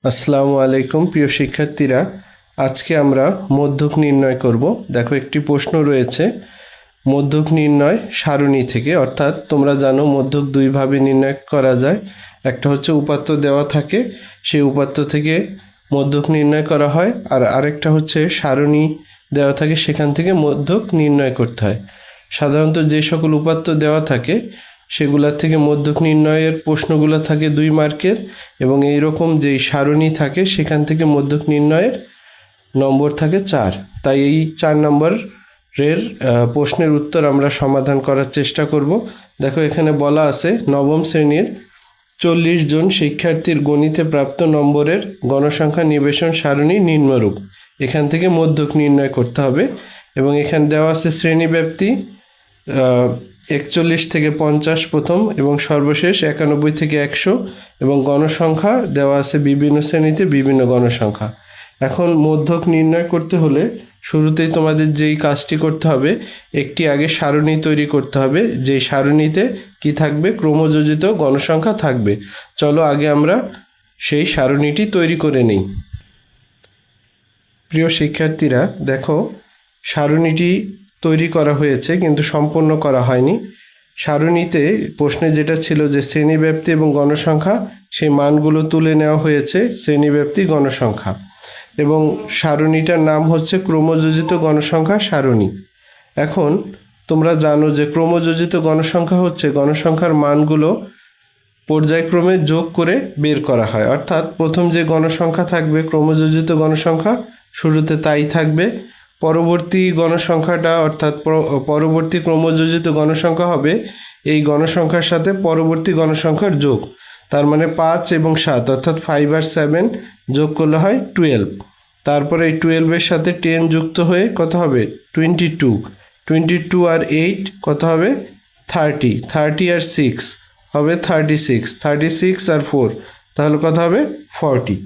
আসসালামু আলাইকুম প্রিয় শিক্ষার্থীরা, আজকে আমরা মধ্যক নির্ণয় করব। দেখো, একটি প্রশ্ন রয়েছে মধ্যক নির্ণয় সারণী থেকে। অর্থাৎ তোমরা জানো মধ্যক দুইভাবে নির্ণয় করা যায়। একটা হচ্ছে উপাত্ত দেওয়া থাকে, সেই উপাত্ত থেকে মধ্যক নির্ণয় করা হয়, আর আরেকটা হচ্ছে সারণী দেওয়া থাকে, সেখান থেকে মধ্যক নির্ণয় করতে হয়। সাধারণত যে সকল উপাত্ত দেওয়া থাকে সেগুলোর থেকে মধ্যক নির্ণয়ের প্রশ্নগুলো থাকে 2 মার্কের, এবং এই রকম যেই সারণী থাকে সেখান থেকে মধ্যক নির্ণয়ের নম্বর থাকে 4। তাই এই 4 নম্বরের প্রশ্নের উত্তর আমরা সমাধান করার চেষ্টা করব। দেখো, এখানে বলা আছে নবম শ্রেণীর 40 জন শিক্ষার্থীর গণিতে প্রাপ্ত নম্বরের গণসংখ্যা নিবেশন সারণী নিম্নরূপ। এখান থেকে মধ্যক নির্ণয় করতে হবে, এবং এখানে দেওয়া আছে শ্রেণীব্যাপ্তি 41 থেকে 50 প্রথম, এবং সর্বশেষ 91 থেকে 100, এবং গণসংখ্যা দেওয়া আছে বিভিন্ন শ্রেণীতে বিভিন্ন গণসংখ্যা। এখন মধ্যক নির্ণয় করতে হলে শুরুতেই তোমাদের যেই কাজটি করতে হবে, একটি আগে সারণী তৈরি করতে হবে, যেই সারণীতে কি থাকবে, ক্রমযোজিত গণসংখ্যা থাকবে। চলো আগে আমরা সেই সারণীটি তৈরি করে নিই। প্রিয় শিক্ষার্থীরা, দেখো সারণীটি তৈরি করা হয়েছে কিন্তু সম্পূর্ণ করা হয়নি। সারণীতে প্রশ্নে যেটা ছিল যে শ্রেণীব্যাপ্তি এবং গণসংখ্যা, সেই মানগুলো তুলে নেওয়া হয়েছে শ্রেণীব্যাপ্তি গণসংখ্যা, এবং সারণীটার নাম হচ্ছে ক্রমযোজিত গণসংখ্যা সারণী। এখন তোমরা জানো যে ক্রমযোজিত গণসংখ্যা হচ্ছে গণসংখ্যার মানগুলো পর্যায়ক্রমে যোগ করে বের করা হয়। অর্থাৎ প্রথম যে গণসংখ্যা থাকবে ক্রমযোজিত গণসংখ্যা, শুরুতে তাই থাকবে। পরবর্তী গণসংখ্যাটা অর্থাৎ পরবর্তী ক্রমযোজিত গণসংখ্যা হবে এই গণসংখ্যার সাথে পরবর্তী গণসংখ্যার যোগ। তার মানে 5 এবং 7 অর্থাৎ 5 আর 7 যোগ করলে হয় 12। তারপরে এই 12-এর সাথে 10 যুক্ত হয়ে কত হবে 22। 22 আর 8 কত হবে 30। 30 আর 6 হবে 36। 36 আর 4 তাহলে কত হবে 40।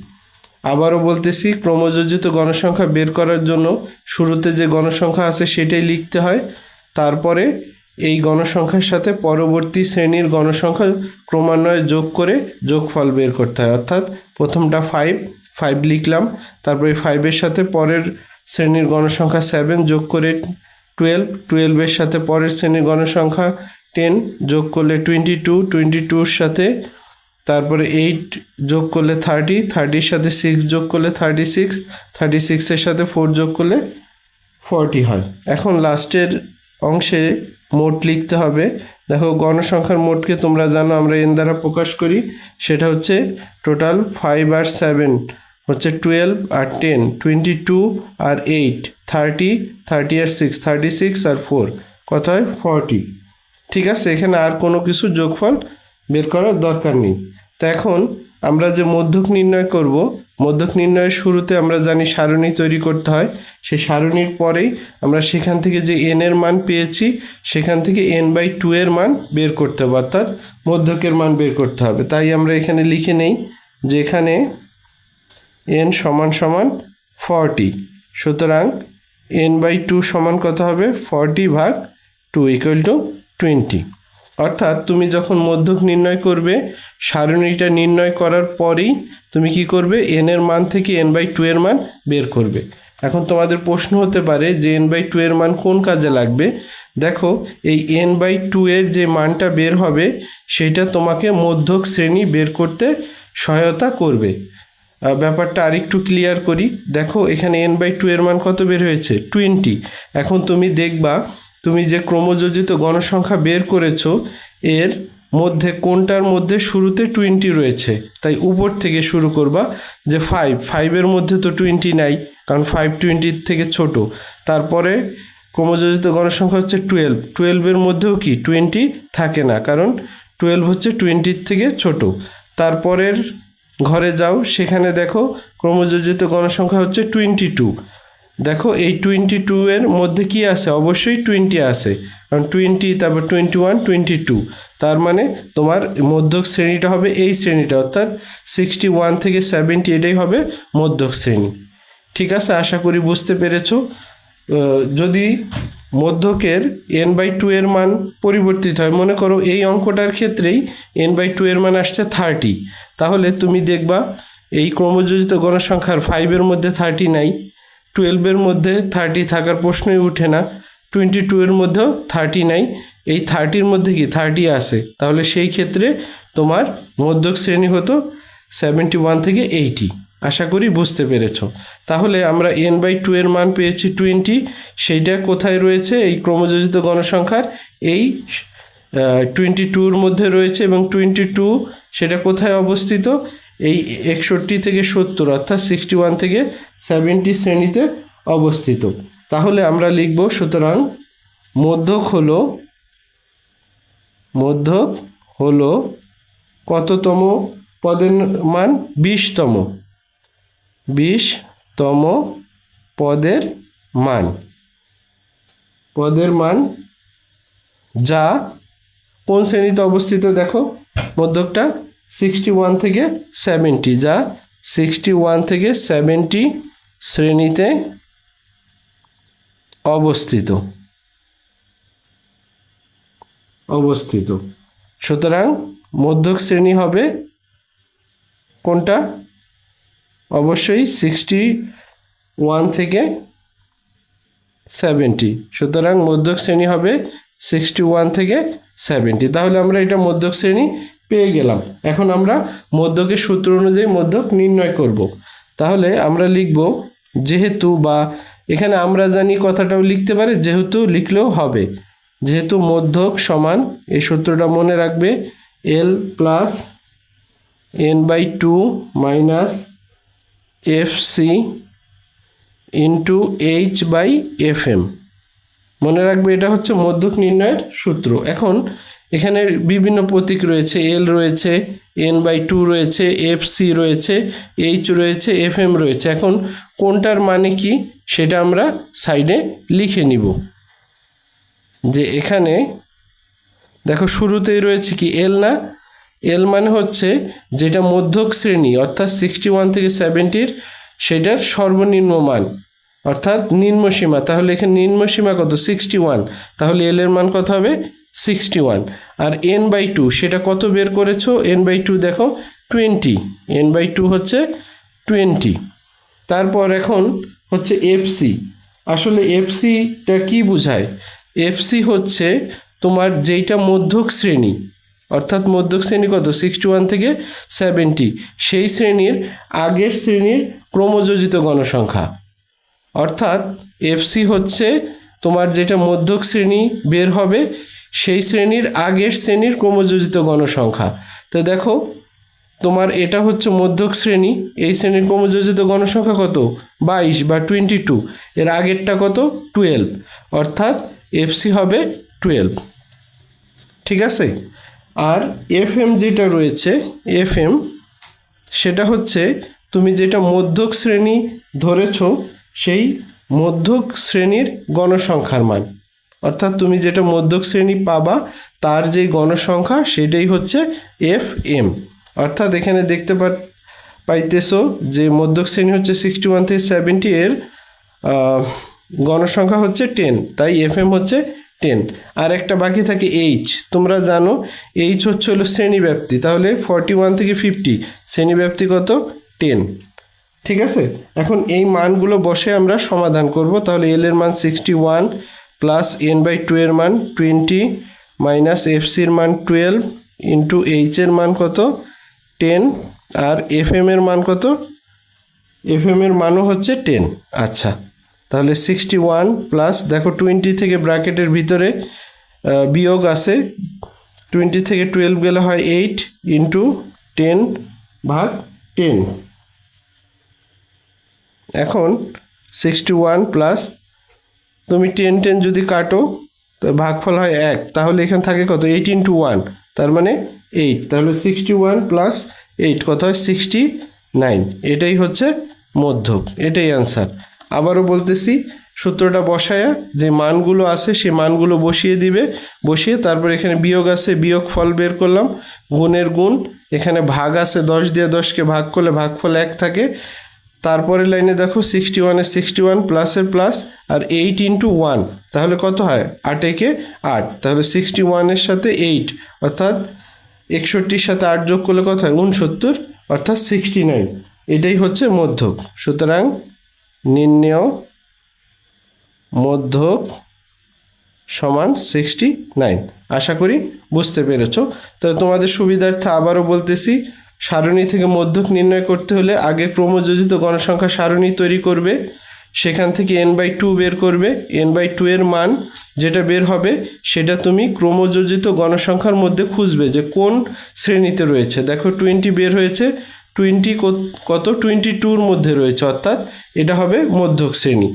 আবারও বলতেছি, ক্রমযোজিত গণসংখ্যা বের করার জন্য শুরুতে যে গণসংখ্যা আছে সেটাই লিখতে হয়, তারপরে এই গণসংখ্যার সাথে পরবর্তী শ্রেণীর গণসংখ্যা ক্রমান্বয়ে যোগ করে যোগফল বের করতে হয়। অর্থাৎ প্রথমটা 5 লিখলাম, তারপরে 5-এর সাথে পরের শ্রেণীর গণসংখ্যা 7 যোগ করে 12-এর সাথে পরের শ্রেণীর গণসংখ্যা 10 যোগ করলে 22, 22-র সাথে তারপরে 8 যোগ করলে 30, 30-র সাথে 6 যোগ করলে 36, 36-এর সাথে 4 যোগ করলে 40 হয়। এখন লাস্টের অংশে মোট লিখতে হবে। দেখো, গণসংখ্যার মোটকে তোমরা জানো আমরা n দ্বারা প্রকাশ করি, সেটা হচ্ছে টোটাল 5 আর 7 হচ্ছে 12 আর 10, 22 আর 8 30, 30 আর 6 36 আর 4 কত হয় 40। ঠিক আছে, এখানে আর কোনো কিছু যোগফল বের করার দরকার নেই। তো এখন আমরা যে মধ্যক নির্ণয় করব, মধ্যক নির্ণয়ের শুরুতে আমরা জানি সারণী তৈরি করতে হয়। সেই সারণীর পরেই আমরা সেখান থেকে যে n এর মান পেয়েছি সেখান থেকে n/2 এর মান বের করতে হবে, অর্থাৎ মধ্যকের মান বের করতে হবে। তাই আমরা এখানে লিখে নেই যে এখানে n = 40, সুতরাং n/2 সমান কত হবে 40/2 = 20। অর্থাৎ তুমি যখন মধ্যক নির্ণয় করবে, সারণীটা নির্ণয় করার পরেই তুমি কি করবে, n এর মান থেকে n/2 এর মান বের করবে। এখন তোমাদের প্রশ্ন হতে পারে যে n/2 এর মান কোন কাজে লাগবে। দেখো, এই n/2 এর যে মানটা বের হবে সেটা তোমাকে মধ্যক শ্রেণী বের করতে সহায়তা করবে। ব্যাপারটা আরেকটু ক্লিয়ার করি। দেখো, এখানে n/2 এর মান কত বের হয়েছে 20। এখন তুমি দেখবা তুমি যে ক্রমযোজিত গণসংখ্যা বের করেছো এর মধ্যে কোনটার মধ্যে শুরুতে 20 রয়েছে। তাই উপর থেকে শুরু করবা, যে 5-এর মধ্যে তো 20 নাই, কারণ 5 20-র থেকে ছোট। তারপরে ক্রমযোজিত গণসংখ্যা হচ্ছে 12-এর মধ্যেও কি 20 থাকে না, কারণ 12 হচ্ছে 20-র থেকে ছোট। তারপরের ঘরে যাও, সেখানে দেখো ক্রমযোজিত গণসংখ্যা হচ্ছে 22। দেখো, এই 22 এর মধ্যে কি আছে, অবশ্যই 20 আছে, কারণ 20, তারপর 21, 22। তার মানে তোমার মধ্যক শ্রেণীটা হবে এই শ্রেণীটা, অর্থাৎ 61 থেকে 70 এটাই হবে মধ্যক শ্রেণী। ঠিক আছে, আশা করি বুঝতে পেরেছো। যদি মধ্যকের n/2 এর মান পরিবর্তিত হয়, মনে করো এই অঙ্কটার ক্ষেত্রেই n/2 এর মান আসছে 30, তাহলে তুমি দেখবা এই ক্রমযোজিত গণসংখ্যার 5-এর মধ্যে 30 নাই, 12-এর মধ্যে 30 থাকার প্রশ্নই উঠে না, 22-এর মধ্যেও 30 নাই, এই 30-র মধ্যে কি 30 আছে, তাহলে সেই ক্ষেত্রে তোমার মধ্যক শ্রেণী হতো 71 থেকে 80। আশা করি বুঝতে পেরেছ। তাহলে আমরা n/2 এর মান পেয়েছি 20, সেইটা কোথায় রয়েছে এই ক্রমযোজিত গণসংখ্যার এই 22-র মধ্যে রয়েছে, এবং 22 সেটা কোথায় অবস্থিত, এই 61 থেকে 70 অর্থাৎ 61 থেকে 70 শ্রেণীতে অবস্থিত। তাহলে আমরা লিখব, সুতরাং মধ্যক হলো কততম পদের মান, 20তম পদের মান, যা কোন শ্রেণীতে অবস্থিত, দেখো মধ্যকটা 61 থেকে 70, যা 61 থেকে 70 শ্রেণীতে অবস্থিত। সুতরাং মধ্যক শ্রেণী হবে কোনটা, অবশ্যই 61 থেকে 70। সুতরাং মধ্যক শ্রেণী হবে 61 থেকে 70। তাহলে আমরা এটা মধ্যক শ্রেণী পেয়ে গেলাম। এখন আমরা মধ্যকের সূত্র অনুযায়ী মধ্যক নির্ণয় করব। তাহলে আমরা লিখব যেহেতু, বা এখানে আমরা জানি কথাটাও লিখতে পারে যেহেতু লিখলেও হবে, যেহেতু মধ্যক সমান, এই সূত্রটা মনে রাখবে, L plus n/2 minus FC into H/FM। মনে রাখবে এটা হচ্ছে মধ্যক নির্ণয়ের সূত্র। এখন এখানে বিভিন্ন প্রতীক রয়েছে, L রয়েছে, n/2 রয়েছে, FC রয়েছে, H রয়েছে, FM রয়েছে। এখন কোনটার মানে কি সেটা আমরা সাইডে লিখে নিব। যে এখানে দেখো শুরুতেই রয়েছে কি L না, L মানে হচ্ছে যেটা মধ্যক শ্রেণী অর্থাৎ 61 থেকে 70-র সেটার সর্বনিম্ন মান অর্থাৎ নিম্ন সীমা। তাহলে এখানে নিম্ন সীমা কত, 61, তাহলে L এর মান কত হবে 61। আর n/2 সেটা কত বের করেছো, n/2 দেখো 20, n/2 হচ্ছে 20। তারপর এখন হচ্ছে FC। আসলে FCটা কি বোঝায়, FC হচ্ছে তোমার যেইটা মধ্যক শ্রেণী অর্থাৎ মধ্যক শ্রেণী কত 61 থেকে 70, সেই শ্রেণীর আগের শ্রেণীর ক্রমযোজিত গণসংখ্যা। অর্থাৎ FC হচ্ছে তোমার যেটা মধ্যক শ্রেণী বের হবে সেই শ্রেণীর আগের শ্রেণীর ক্রমযোজিত গণসংখ্যা। তো দেখো তোমার এটা হচ্ছে মধ্যক শ্রেণী, এই শ্রেণীর ক্রমযোজিত গণসংখ্যা কত 22 বা 22, এর আগেরটা কত 12, অর্থাৎ FC হবে 12। ঠিক আছে। আর FM যেটা রয়েছে, FM সেটা হচ্ছে তুমি যেটা মধ্যক শ্রেণী ধরেছ সেই মধ্যক শ্রেণীর গণসংখ্যার মান, অর্থাৎ তুমি যেটা মধ্যক শ্রেণী পাবা তার যে গণসংখ্যা সেটাই হচ্ছে FM। অর্থাৎ এখানে দেখতে পাইতেছো যে মধ্যক শ্রেণী হচ্ছে 61 থেকে 70, এর গণসংখ্যা হচ্ছে 10, তাই FM হচ্ছে 10। আর একটা বাকি থাকে H। তোমরা জানো H হচ্ছে হলো শ্রেণীব্যাপ্তি, তাহলে 41 থেকে 50 শ্রেণীব্যাপ্তি কত 10। ঠিক আছে। এখন এই মানগুলো বসে আমরা সমাধান করব। তাহলে L এর মান 61 প্লাস n/2 এর মান 20 মাইনাস FCর মান 12 ইন্টু H এর মান কত 10, আর FM এর মান কত, FM এর মানও হচ্ছে 10। আচ্ছা, তাহলে 61 প্লাস দেখো 20 থেকে ব্র্যাকেটের ভিতরে বিয়োগ আছে, 20 থেকে 12 গেলে হয় 8 ইন্টু 10/10। এখন 61 প্লাস তুমি 10 যদি কাটো তো ভাগফল হয় 1, তাহলে এখানে থাকে কত 8 ইন্টু 1, তার মানে 8, তাহলে 61 প্লাস 8 কত হয় 69। এটাই হচ্ছে মধ্যক, এটাই অ্যান্সার। আবারও বলতেছি, সূত্রটা বসায়া যে মানগুলো আছে সেই মানগুলো বসিয়ে দিবে, বসিয়ে তারপর এখানে বিয়োগ আছে, বিয়োগ ফল বের করলাম, গুণের গুণ, এখানে ভাগ আছে 10 দিয়ে 10কে ভাগ করলে ভাগফল 1 থাকে। তারপরে লাইনে দেখো 61-এর 61 প্লাসের প্লাস আর 8 ইন্টু 1, তাহলে কত হয় 8 একে 8, তাহলে 61-এর সাথে 8 অর্থাৎ 61-র সাথে 8 যোগ করলে কত হয় 69 অর্থাৎ 69। এটাই হচ্ছে মধ্যক। সুতরাং নির্ণেয় মধ্যক সমান 69। আশা করি বুঝতে পেরেছ। তো তোমাদের সুবিধার্থে আবারও বলতেছি, সারণী থেকে মধ্যক নির্ণয় করতে হলে আগে ক্রমযোজিত গণসংখ্যা সারণী তৈরি করবে, সেখান থেকে n/2 বের করবে। n/2 এর মান যেটা বের হবে সেটা তুমি ক্রমযোজিত গণসংখ্যার মধ্যে খুঁজবে যে কোন শ্রেণীতে রয়েছে। দেখো 20 বের হয়েছে, 20 কত 22-র মধ্যে রয়েছে, অর্থাৎ এটা হবে মধ্যক শ্রেণী।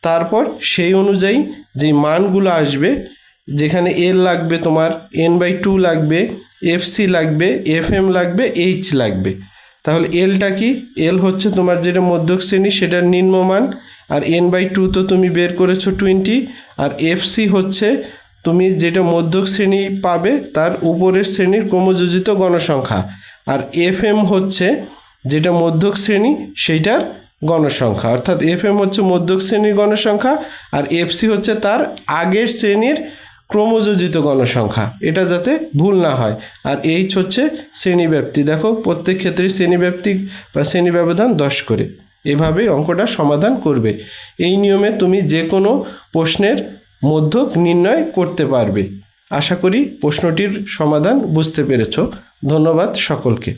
তারপর সেই অনুযায়ী যেই মানগুলো আসবে, যেখানে এল লাগবে তোমার, n/2 লাগবে, এফসি লাগবে, এফএম লাগবে, এইচ লাগবে। তাহলে এলটা কি? এল হচ্ছে তোমার যেটা মধ্যক শ্রেণী সেটার নিম্নমান, আর n/2 তো তুমি বের করেছো 20, আর এফসি হচ্ছে তুমি যেটা মধ্যক শ্রেণী পাবে তার উপরের শ্রেণীর ক্রমযোজিত গণসংখ্যা, আর এফএম হচ্ছে যেটা মধ্যক শ্রেণী সেইটার গণসংখ্যা, অর্থাৎ এফএম হচ্ছে মধ্যক শ্রেণীর গণসংখ্যা আর এফসি হচ্ছে তার আগের শ্রেণীর ক্রমযোজিত গণসংখ্যা, এটা যাতে ভুল না হয়। আর এইচ হচ্ছে শ্রেণীব্যাপ্তি। দেখো প্রত্যেক ক্ষেত্রে শ্রেণীব্যাপ্তি বা শ্রেণী ব্যবধান 10 করে। এভাবেই অঙ্কটা সমাধান করবে। এই নিয়মে তুমি যে কোনো প্রশ্নের মধ্যক নির্ণয় করতে পারবে। আশা করি প্রশ্নটির সমাধান বুঝতে পেরেছ। ধন্যবাদ সকলকে।